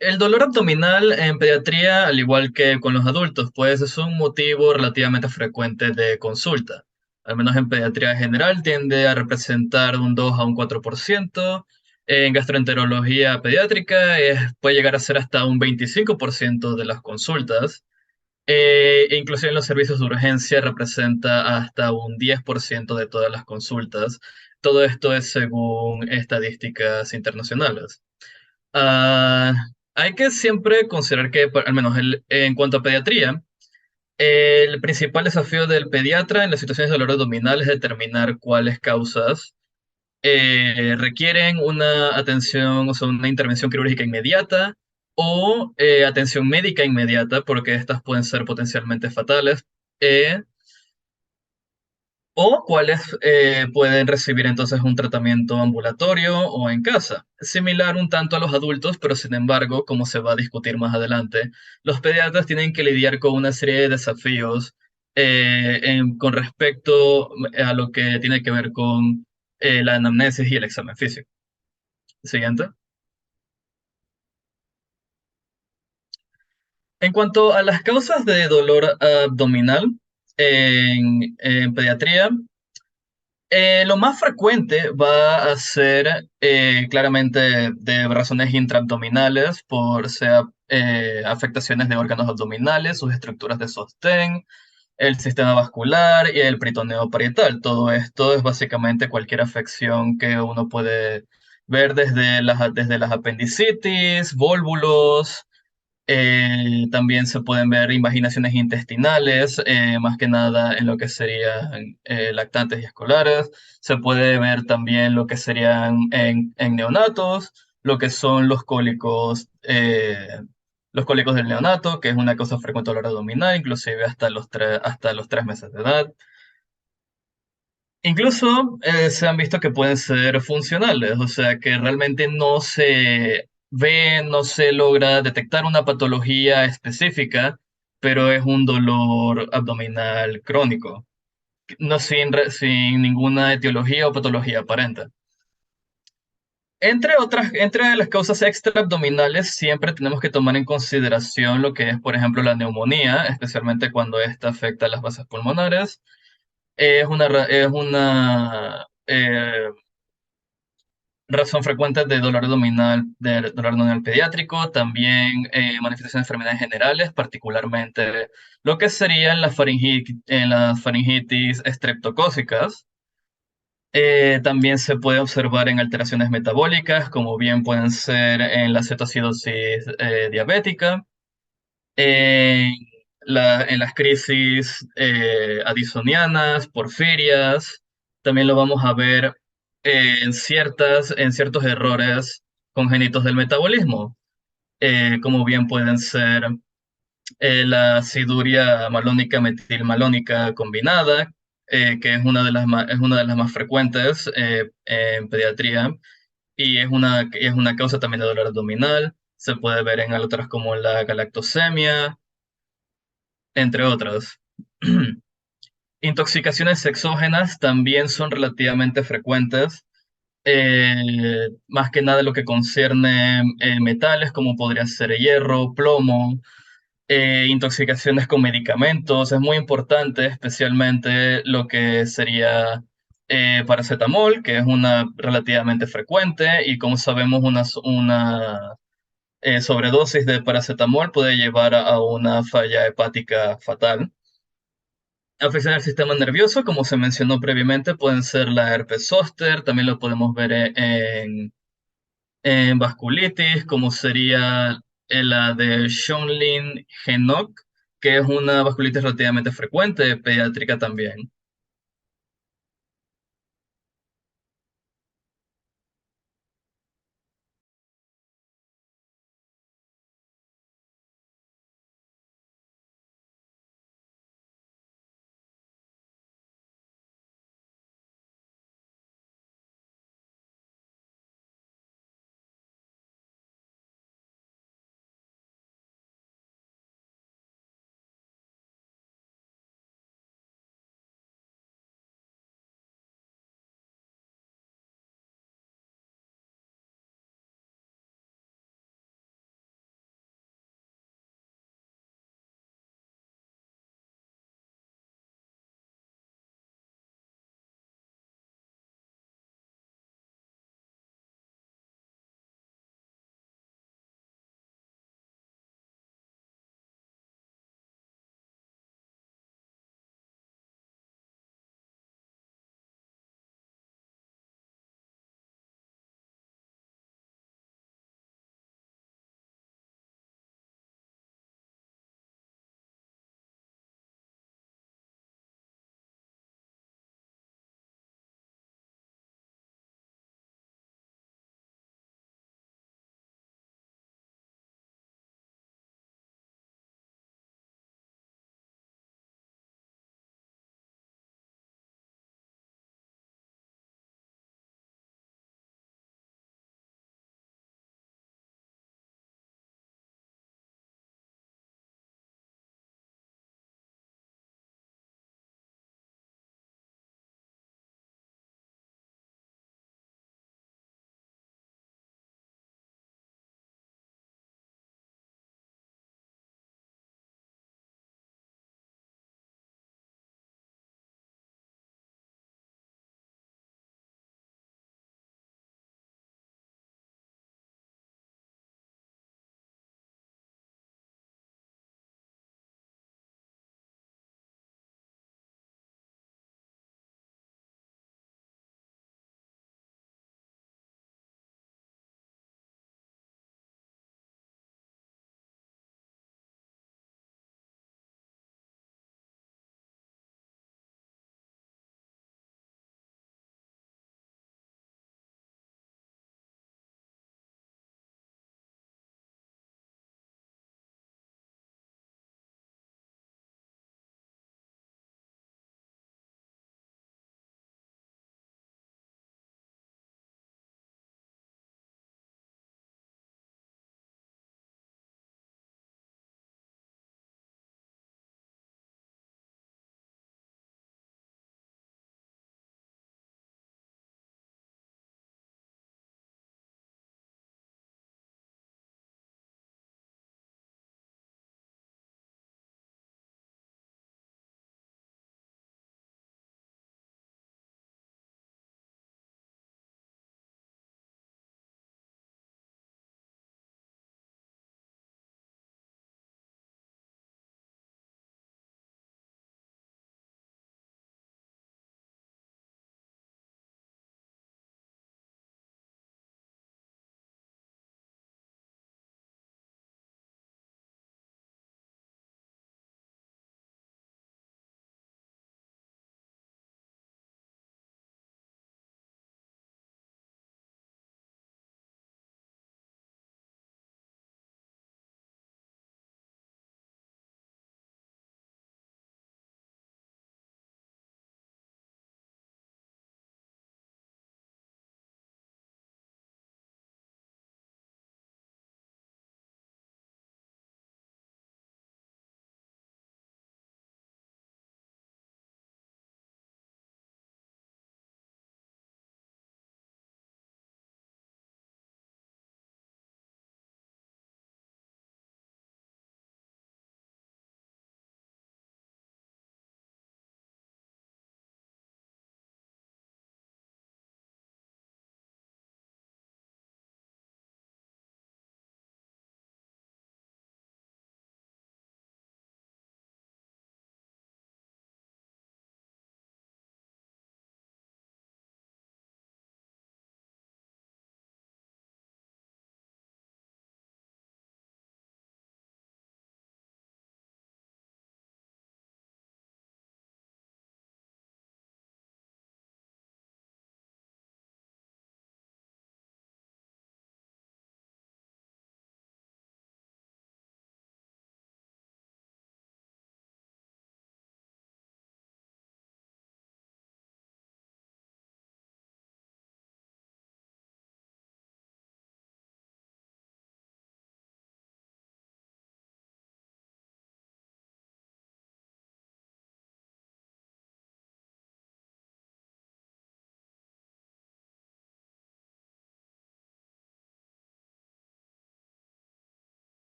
el dolor abdominal en pediatría, al igual que con los adultos, pues es un motivo relativamente frecuente de consulta. al menos en pediatría general, tiende a representar un 2 a un 4%. En gastroenterología pediátrica puede llegar a ser hasta un 25% de las consultas. E inclusive en los servicios de urgencia representa hasta un 10% de todas las consultas. Todo esto es según estadísticas internacionales. Ah, hay que siempre considerar que, al menos en cuanto a pediatría, el principal desafío del pediatra en las situaciones de dolor abdominal es determinar cuáles causas requieren una atención, o sea, una intervención quirúrgica inmediata o atención médica inmediata, porque estas pueden ser potencialmente fatales, eh, o cuáles pueden recibir entonces un tratamiento ambulatorio o en casa. Similar un tanto a los adultos, pero sin embargo, como se va a discutir más adelante, los pediatras tienen que lidiar con una serie de desafíos con respecto a lo que tiene que ver con la anamnesis y el examen físico. Siguiente. En cuanto a las causas de dolor abdominal en pediatría, lo más frecuente va a ser claramente de razones intraabdominales, por sea afectaciones de órganos abdominales, sus estructuras de sostén, el sistema vascular y el peritoneo parietal. Todo esto es básicamente cualquier afección que uno puede ver desde las apendicitis, vólvulos. También se pueden ver invaginaciones intestinales, más que nada en lo que serían lactantes y escolares. Se puede ver también lo que serían en neonatos, lo que son los cólicos del neonato, que es una causa frecuente a la hora abdominal, inclusive hasta los 3 meses de edad. Incluso se han visto que pueden ser funcionales, o sea que realmente no se ve, no se logra detectar una patología específica, pero es un dolor abdominal crónico, no sin ninguna etiología o patología aparente. Entre las causas extraabdominales, siempre tenemos que tomar en consideración lo que es, por ejemplo, la neumonía, especialmente cuando esta afecta a las vasas pulmonares. Es una razón frecuente de dolor abdominal pediátrico, también manifestaciones de enfermedades generales, particularmente lo que serían las faringitis estreptocócicas. También se puede observar en alteraciones metabólicas, como bien pueden ser en la cetoacidosis diabética, en, en las crisis addisonianas, porfirias. También lo vamos a ver en ciertos errores congénitos del metabolismo, como bien pueden ser la aciduria malónica metilmalónica combinada, que es una de las más frecuentes en pediatría y es una causa también de dolor abdominal. Se puede ver en otras como la galactosemia, entre otras. Intoxicaciones exógenas también son relativamente frecuentes, más que nada lo que concierne metales, como podría ser hierro, plomo, intoxicaciones con medicamentos. Es muy importante, especialmente lo que sería paracetamol, que es una relativamente frecuente, y como sabemos, una sobredosis de paracetamol puede llevar a una falla hepática fatal. Afección al sistema nervioso, como se mencionó previamente, pueden ser la herpes zóster, también lo podemos ver en vasculitis, como sería la de Schönlein-Henoch, que es una vasculitis relativamente frecuente, pediátrica también.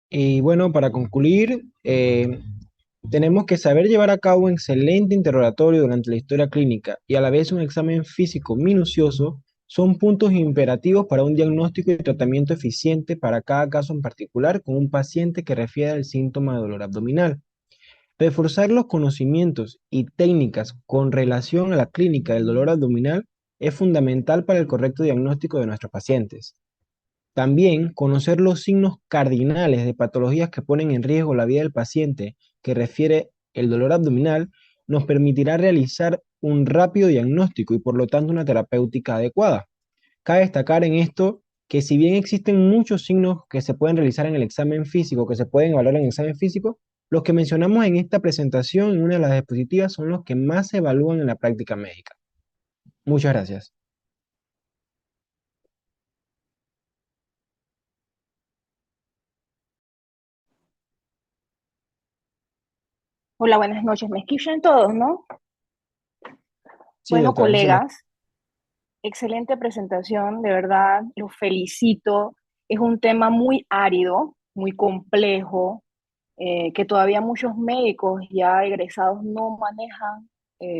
Y bueno, para concluir, tenemos que saber llevar a cabo un excelente interrogatorio durante la historia clínica y a la vez un examen físico minucioso son puntos imperativos para un diagnóstico y tratamiento eficiente para cada caso en particular con un paciente que refiere al síntoma de dolor abdominal. Reforzar los conocimientos y técnicas con relación a la clínica del dolor abdominal es fundamental para el correcto diagnóstico de nuestros pacientes. También conocer los signos cardinales de patologías que ponen en riesgo la vida del paciente que refiere el dolor abdominal nos permitirá realizar un rápido diagnóstico y por lo tanto una terapéutica adecuada. Cabe destacar en esto que si bien existen muchos signos que se pueden realizar en el examen físico, que se pueden evaluar en el examen físico, los que mencionamos en esta presentación en una de las diapositivas son los que más se evalúan en la práctica médica. Muchas gracias. Hola, buenas noches. ¿Me escuchan todos, no? Sí, Bueno, doctora, sí se le colegas, excelente presentación, de verdad, los felicito. Es un tema muy árido, muy complejo, que todavía muchos médicos ya egresados no manejan,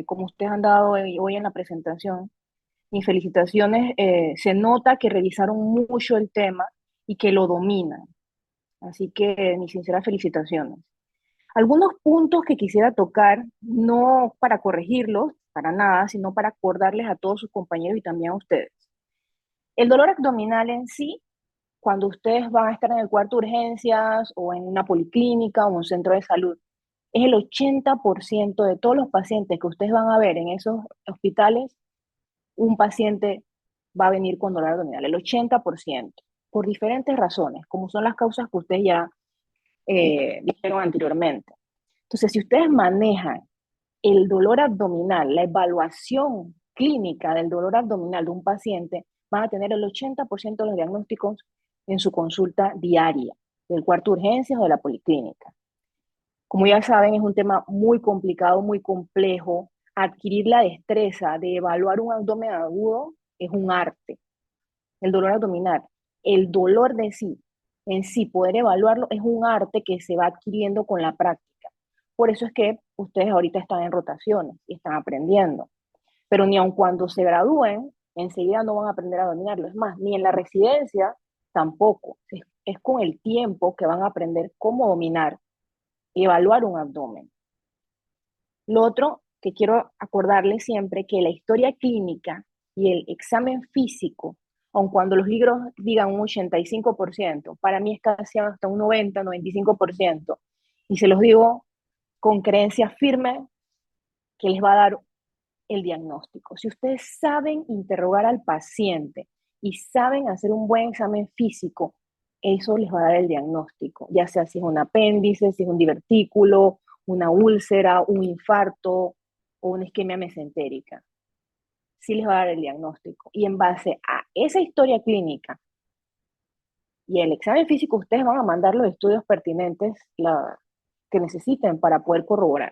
como ustedes han dado hoy en la presentación. Mis felicitaciones, se nota que revisaron mucho el tema y que lo dominan. Así que mis sinceras felicitaciones. Algunos puntos que quisiera tocar, no para corregirlos, para nada, sino para acordarles a todos sus compañeros y también a ustedes. El dolor abdominal en sí, cuando ustedes van a estar en el cuarto de urgencias o en una policlínica o un centro de salud, es el 80% de todos los pacientes que ustedes van a ver en esos hospitales, un paciente va a venir con dolor abdominal, el 80%, por diferentes razones, como son las causas que ustedes ya dijeron anteriormente. Entonces, si ustedes manejan el dolor abdominal, la evaluación clínica del dolor abdominal de un paciente, van a tener el 80% de los diagnósticos en su consulta diaria, del cuarto de urgencias o de la policlínica. Como ya saben, es un tema muy complicado, muy complejo. Adquirir la destreza de evaluar un abdomen agudo es un arte. El dolor abdominal, el dolor de sí, en sí, poder evaluarlo es un arte que se va adquiriendo con la práctica. Por eso es que ustedes ahorita están en rotaciones y están aprendiendo. Pero ni aun cuando se gradúen, enseguida no van a aprender a dominarlo. Es más, ni en la residencia tampoco. Es con el tiempo que van a aprender cómo dominar y evaluar un abdomen. Lo otro que quiero acordarles siempre, que la historia clínica y el examen físico, aun cuando los libros digan un 85%, para mí es casi hasta un 90, 95%, y se los digo con creencia firme que les va a dar el diagnóstico. Si ustedes saben interrogar al paciente y saben hacer un buen examen físico, eso les va a dar el diagnóstico, ya sea si es un apéndice, si es un divertículo, una úlcera, un infarto o una isquemia mesentérica. Sí les va a dar el diagnóstico. Y en base a esa historia clínica y el examen físico, ustedes van a mandar los estudios pertinentes que necesiten para poder corroborar.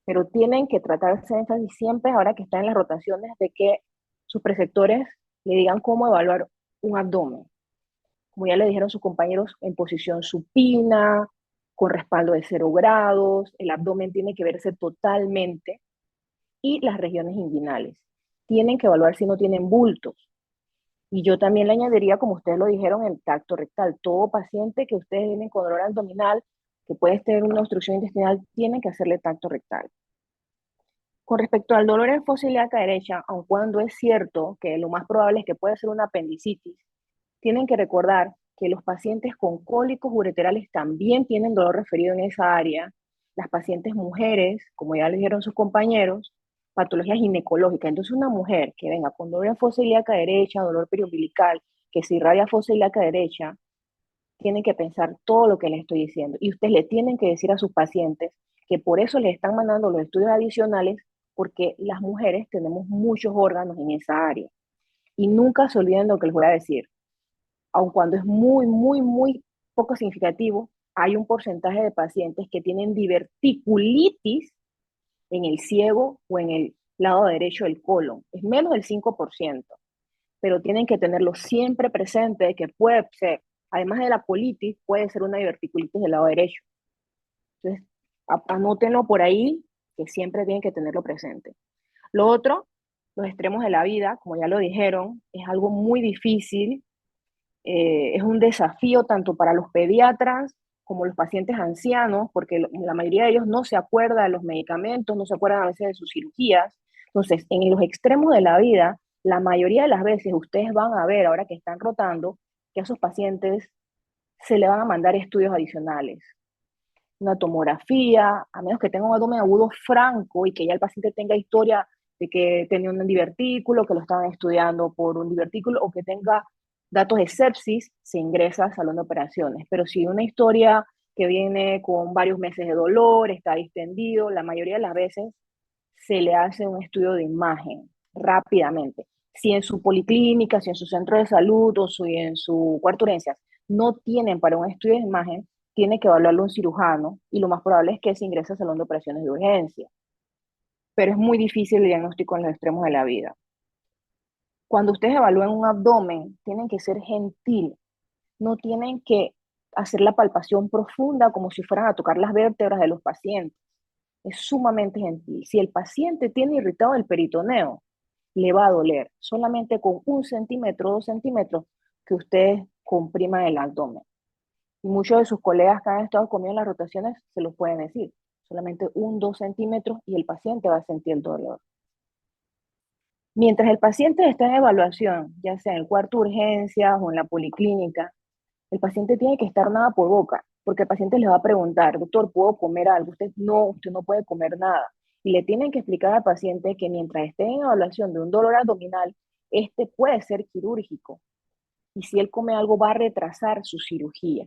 Pero tienen que tratarse de énfasis siempre, ahora que están en las rotaciones, de que sus preceptores le digan cómo evaluar un abdomen. Como ya le dijeron sus compañeros, en posición supina, con respaldo de 0 grados, el abdomen tiene que verse totalmente y las regiones inguinales. Tienen que evaluar si no tienen bultos. Y yo también le añadiría, como ustedes lo dijeron, el tacto rectal. Todo paciente que ustedes tienen con dolor abdominal, que puede tener una obstrucción intestinal, tienen que hacerle tacto rectal. Con respecto al dolor en fosa ilíaca derecha, aun cuando es cierto que lo más probable es que pueda ser una apendicitis, tienen que recordar que los pacientes con cólicos ureterales también tienen dolor referido en esa área. Las pacientes mujeres, como ya les dijeron sus compañeros, patologías ginecológicas. Entonces, una mujer que venga con dolor en fosa ilíaca derecha, dolor periumbilical, que se irradia fosa ilíaca derecha, tienen que pensar todo lo que les estoy diciendo. Y ustedes le tienen que decir a sus pacientes que por eso les están mandando los estudios adicionales, porque las mujeres tenemos muchos órganos en esa área. Y nunca se olviden lo que les voy a decir. Aun cuando es muy, muy, muy poco significativo, hay un porcentaje de pacientes que tienen diverticulitis en el ciego o en el lado derecho del colon. Es menos del 5%, pero tienen que tenerlo siempre presente de que puede ser además de la colitis, puede ser una diverticulitis del lado derecho. Entonces, anótenlo por ahí, que siempre tienen que tenerlo presente. Lo otro, los extremos de la vida, como ya lo dijeron, es algo muy difícil, es un desafío tanto para los pediatras como los pacientes ancianos, porque la mayoría de ellos no se acuerda de los medicamentos, no se acuerdan a veces de sus cirugías. Entonces, en los extremos de la vida, la mayoría de las veces ustedes van a ver, ahora que están rotando, que a esos pacientes se le van a mandar estudios adicionales. Una tomografía, a menos que tenga un abdomen agudo franco y que ya el paciente tenga historia de que tenía un divertículo, que lo estaban estudiando por un divertículo, o que tenga datos de sepsis, se ingresa al salón de operaciones. Pero si una historia que viene con varios meses de dolor, está distendido, la mayoría de las veces se le hace un estudio de imagen rápidamente. Si en su policlínica, si en su centro de salud o si en su cuarto de urgencias no tienen para un estudio de imagen, tiene que evaluarlo un cirujano y lo más probable es que se ingrese al salón de operaciones de urgencia. Pero es muy difícil el diagnóstico en los extremos de la vida. Cuando ustedes evalúen un abdomen, tienen que ser gentil, no tienen que hacer la palpación profunda como si fueran a tocar las vértebras de los pacientes. Es sumamente gentil. Si el paciente tiene irritado el peritoneo, le va a doler solamente con 1 centímetro, 2 centímetros que ustedes compriman el abdomen. Y muchos de sus colegas que han estado conmigo en las rotaciones se los pueden decir. Solamente 1, 2 centímetros y el paciente va a sentir el dolor. Mientras el paciente está en evaluación, ya sea en el cuarto de urgencias o en la policlínica, el paciente tiene que estar nada por boca, porque el paciente le va a preguntar, doctor, ¿puedo comer algo? Usted no puede comer nada. Y le tienen que explicar al paciente que mientras esté en evaluación de un dolor abdominal, este puede ser quirúrgico. Y si él come algo, va a retrasar su cirugía.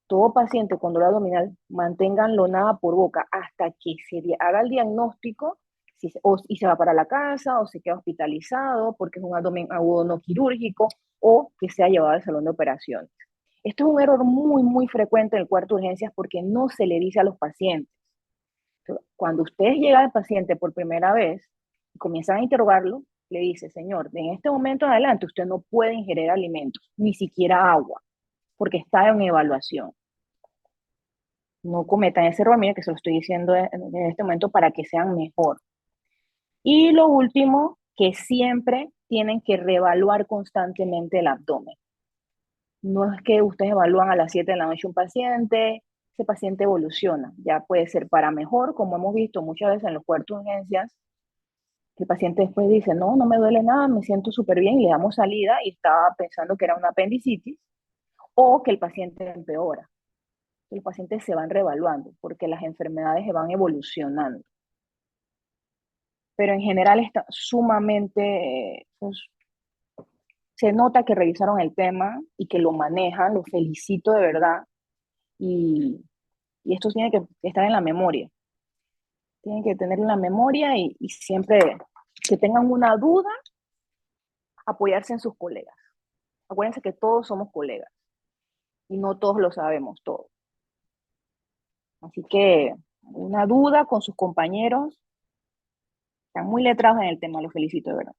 Todo paciente con dolor abdominal, manténganlo nada por boca hasta que se haga el diagnóstico y se va para la casa o se queda hospitalizado porque es un abdomen agudo no quirúrgico o que sea llevado al salón de operaciones. Esto es un error muy, muy frecuente en el cuarto de urgencias porque no se le dice a los pacientes. Cuando ustedes llegan al paciente por primera vez y comienzan a interrogarlo, le dice, señor, en este momento en adelante usted no puede ingerir alimentos, ni siquiera agua, porque está en evaluación. No cometan ese error, mira que se lo estoy diciendo en este momento para que sean mejor. Y lo último, que siempre tienen que reevaluar constantemente el abdomen. No es que ustedes evalúan a las 7 de la noche un paciente, ese paciente evoluciona. Ya puede ser para mejor, como hemos visto muchas veces en los cuartos de urgencias, que el paciente después dice, no me duele nada, me siento súper bien, y le damos salida y estaba pensando que era una apendicitis, o que el paciente empeora. Los pacientes se van reevaluando porque las enfermedades se van evolucionando. Pero en general está sumamente, se nota que revisaron el tema y que lo manejan, lo felicito de verdad. Y esto tiene que estar en la memoria. Tienen que tener en la memoria y siempre que tengan una duda, apoyarse en sus colegas. Acuérdense que todos somos colegas y no todos lo sabemos todo. Así que una duda con sus compañeros, están muy letrados en el tema, los felicito de verdad.